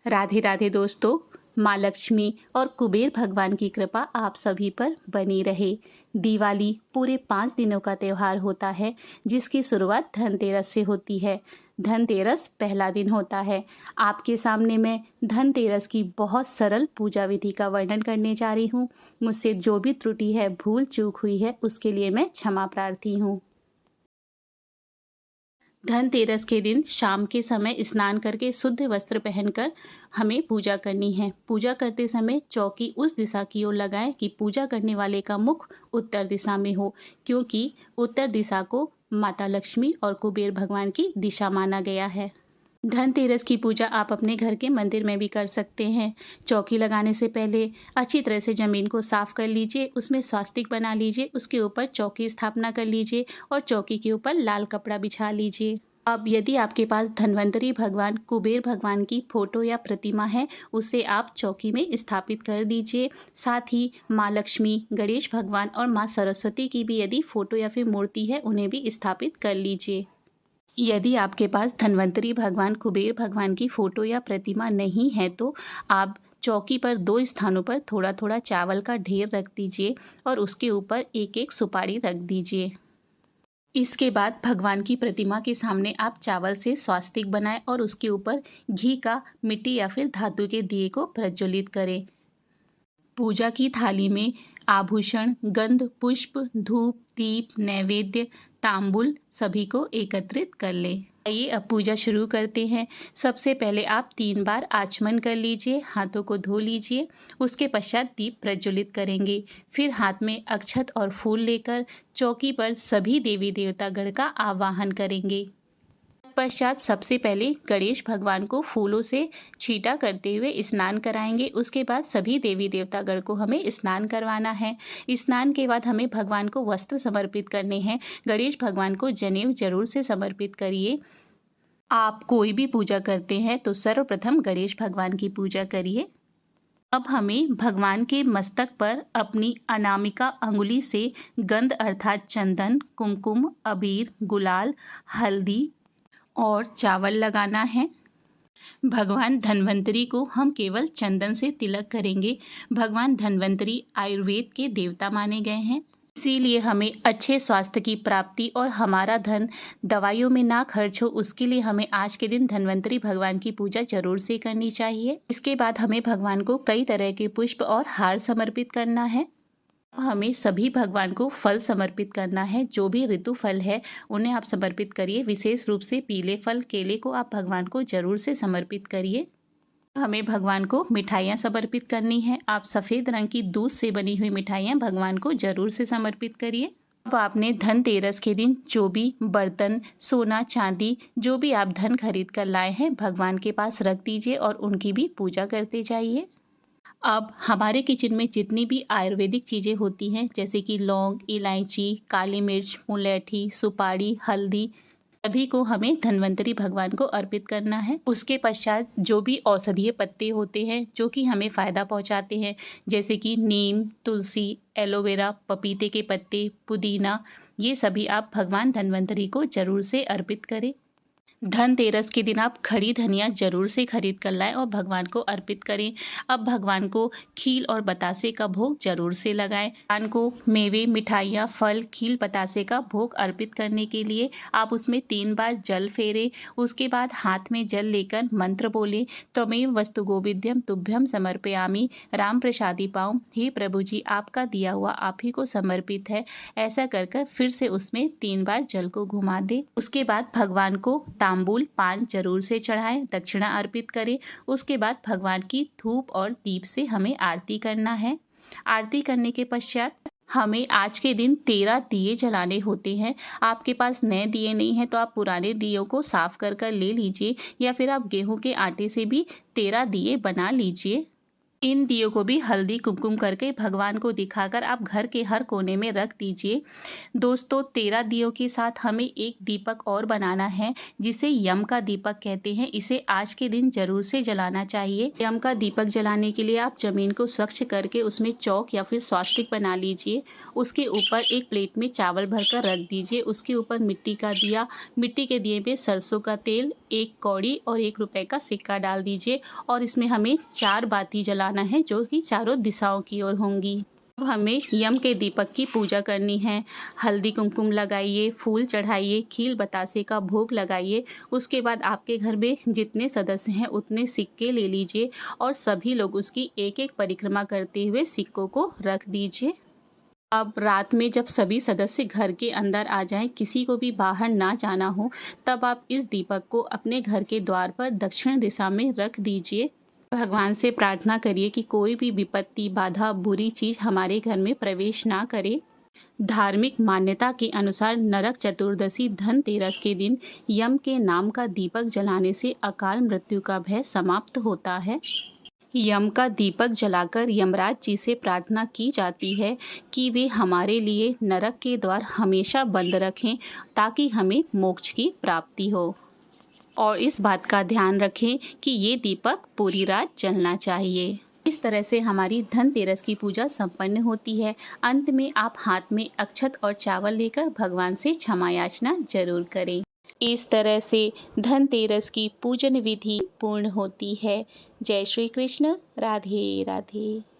राधे राधे दोस्तों। माँ लक्ष्मी और कुबेर भगवान की कृपा आप सभी पर बनी रहे। दिवाली पूरे 5 दिनों का त्यौहार होता है, जिसकी शुरुआत धनतेरस से होती है। धनतेरस पहला दिन होता है। आपके सामने मैं धनतेरस की बहुत सरल पूजा विधि का वर्णन करने जा रही हूँ। मुझसे जो भी त्रुटि है, भूल चूक हुई है, उसके लिए मैं क्षमा प्रार्थी हूँ। धनतेरस के दिन शाम के समय स्नान करके शुद्ध वस्त्र पहनकर हमें पूजा करनी है। पूजा करते समय चौकी उस दिशा की ओर लगाएं कि पूजा करने वाले का मुख उत्तर दिशा में हो, क्योंकि उत्तर दिशा को माता लक्ष्मी और कुबेर भगवान की दिशा माना गया है। धनतेरस की पूजा आप अपने घर के मंदिर में भी कर सकते हैं। चौकी लगाने से पहले अच्छी तरह से ज़मीन को साफ कर लीजिए, उसमें स्वास्तिक बना लीजिए, उसके ऊपर चौकी स्थापना कर लीजिए और चौकी के ऊपर लाल कपड़ा बिछा लीजिए। अब यदि आपके पास धन्वंतरी भगवान, कुबेर भगवान की फोटो या प्रतिमा है, उसे आप चौकी में स्थापित कर दीजिए। साथ ही माँ लक्ष्मी, गणेश भगवान और माँ सरस्वती की भी यदि फोटो या फिर मूर्ति है, उन्हें भी स्थापित कर लीजिए। यदि आपके पास धन्वंतरी भगवान, कुबेर भगवान की फोटो या प्रतिमा नहीं है, तो आप चौकी पर 2 स्थानों पर थोड़ा थोड़ा चावल का ढेर रख दीजिए और उसके ऊपर एक एक सुपारी रख दीजिए। इसके बाद भगवान की प्रतिमा के सामने आप चावल से स्वास्तिक बनाएं और उसके ऊपर घी का, मिट्टी या फिर धातु के दिए को प्रज्वलित करें। पूजा की थाली में आभूषण, गंध, पुष्प, धूप, दीप, नैवेद्य, तांबुल सभी को एकत्रित कर लें। आइए अब पूजा शुरू करते हैं। सबसे पहले आप 3 बार आचमन कर लीजिए, हाथों को धो लीजिए। उसके पश्चात दीप प्रज्वलित करेंगे। फिर हाथ में अक्षत और फूल लेकर चौकी पर सभी देवी देवतागण का आवाहन करेंगे। पश्चात सबसे पहले गणेश भगवान को फूलों से छींटा करते हुए स्नान कराएंगे। उसके बाद सभी देवी देवतागण को हमें स्नान करवाना है। स्नान के बाद हमें भगवान को वस्त्र समर्पित करने हैं। गणेश भगवान को जनेऊ जरूर से समर्पित करिए। आप कोई भी पूजा करते हैं तो सर्वप्रथम गणेश भगवान की पूजा करिए। अब हमें भगवान के मस्तक पर अपनी अनामिका अंगुली से गंध अर्थात चंदन, कुमकुम, अबीर, गुलाल, हल्दी और चावल लगाना है। भगवान धन्वंतरी को हम केवल चंदन से तिलक करेंगे। भगवान धन्वंतरी आयुर्वेद के देवता माने गए हैं, इसीलिए हमें अच्छे स्वास्थ्य की प्राप्ति और हमारा धन दवाइयों में ना खर्च हो, उसके लिए हमें आज के दिन धन्वंतरी भगवान की पूजा जरूर से करनी चाहिए। इसके बाद हमें भगवान को कई तरह के पुष्प और हार समर्पित करना है। हमें सभी भगवान को फल समर्पित करना है। जो भी ऋतु फल है उन्हें आप समर्पित करिए। विशेष रूप से पीले फल, केले को आप भगवान को जरूर से समर्पित करिए। हमें भगवान को मिठाइयाँ समर्पित करनी है। आप सफ़ेद रंग की दूध से बनी हुई मिठाइयाँ भगवान को जरूर से समर्पित करिए। अब आपने धनतेरस के दिन जो भी बर्तन, सोना, चांदी, जो भी आप धन खरीद कर लाए हैं, भगवान के पास रख दीजिए और उनकी भी पूजा करते जाइए। अब हमारे किचन में जितनी भी आयुर्वेदिक चीज़ें होती हैं, जैसे कि लौंग, इलायची, काली मिर्च, मुलैठी, सुपारी, हल्दी, सभी को हमें धन्वंतरी भगवान को अर्पित करना है। उसके पश्चात जो भी औषधीय पत्ते होते हैं जो कि हमें फ़ायदा पहुंचाते हैं, जैसे कि नीम, तुलसी, एलोवेरा, पपीते के पत्ते, पुदीना, ये सभी आप भगवान धन्वंतरी को जरूर से अर्पित करें। धनतेरस के दिन आप खड़ी धनिया जरूर से खरीद कर लाएं और भगवान को अर्पित करें। अब भगवान को खील और बतासे का भोग जरूर से लगाएं। भगवान को मेवे, मिठाइयाँ, फल, खील, बतासे का भोग अर्पित करने के लिए आप उसमें 3 बार जल फेरें। उसके बाद हाथ में जल लेकर मंत्र बोलें, त्वमेव वस्तु गोविंद्यम तुभ्यम समर्पयामि, राम प्रसादी पाऊँ। हे प्रभु जी, आपका दिया हुआ आप ही को समर्पित है। ऐसा कर कर फिर से उसमें 3 बार जल को घुमा दे। उसके बाद भगवान को तांबुल, पान जरूर से चढ़ाएं, दक्षिणा अर्पित करें। उसके बाद भगवान की धूप और दीप से हमें आरती करना है। आरती करने के पश्चात हमें आज के दिन 13 दिए जलाने होते हैं। आपके पास नए दिए नहीं हैं तो आप पुराने दियों को साफ कर कर ले लीजिए, या फिर आप गेहूं के आटे से भी 13 दिए बना लीजिए। इन दियों को भी हल्दी कुमकुम करके भगवान को दिखाकर आप घर के हर कोने में रख दीजिए। दोस्तों, 13 दियों के साथ हमें एक दीपक और बनाना है जिसे यम का दीपक कहते हैं। इसे आज के दिन जरूर से जलाना चाहिए। यम का दीपक जलाने के लिए आप जमीन को स्वच्छ करके उसमें चौक या फिर स्वास्तिक बना लीजिए। उसके ऊपर एक प्लेट में चावल भरकर रख दीजिए। उसके ऊपर मिट्टी का दिया, मिट्टी के दिए में सरसों का तेल, 1 कौड़ी और 1 रुपए का सिक्का डाल दीजिए और इसमें हमें 4 बाती जलाना है जो कि चारों दिशाओं की ओर होंगी। अब हमें यम के दीपक की पूजा करनी है। हल्दी कुमकुम लगाइए, फूल चढ़ाइए, खील बतासे का भोग लगाइए। उसके बाद आपके घर में जितने सदस्य हैं उतने सिक्के ले लीजिए और सभी लोग उसकी एक एक परिक्रमा करते हुए सिक्कों को रख दीजिए। अब रात में जब सभी सदस्य घर के अंदर आ जाएं, किसी को भी बाहर ना जाना हो, तब आप इस दीपक को अपने घर के द्वार पर दक्षिण दिशा में रख दीजिए। भगवान से प्रार्थना करिए कि कोई भी विपत्ति, बाधा, बुरी चीज हमारे घर में प्रवेश ना करे। धार्मिक मान्यता के अनुसार नरक चतुर्दशी धनतेरस के दिन यम के नाम का दीपक जलाने से अकाल मृत्यु का भय समाप्त होता है। यम का दीपक जलाकर यमराज जी से प्रार्थना की जाती है कि वे हमारे लिए नरक के द्वार हमेशा बंद रखें ताकि हमें मोक्ष की प्राप्ति हो। और इस बात का ध्यान रखें कि ये दीपक पूरी रात जलना चाहिए। इस तरह से हमारी धनतेरस की पूजा संपन्न होती है। अंत में आप हाथ में अक्षत और चावल लेकर भगवान से क्षमा याचना जरूर करें। इस तरह से धनतेरस की पूजन विधि पूर्ण होती है। जय श्री कृष्ण। राधे राधे।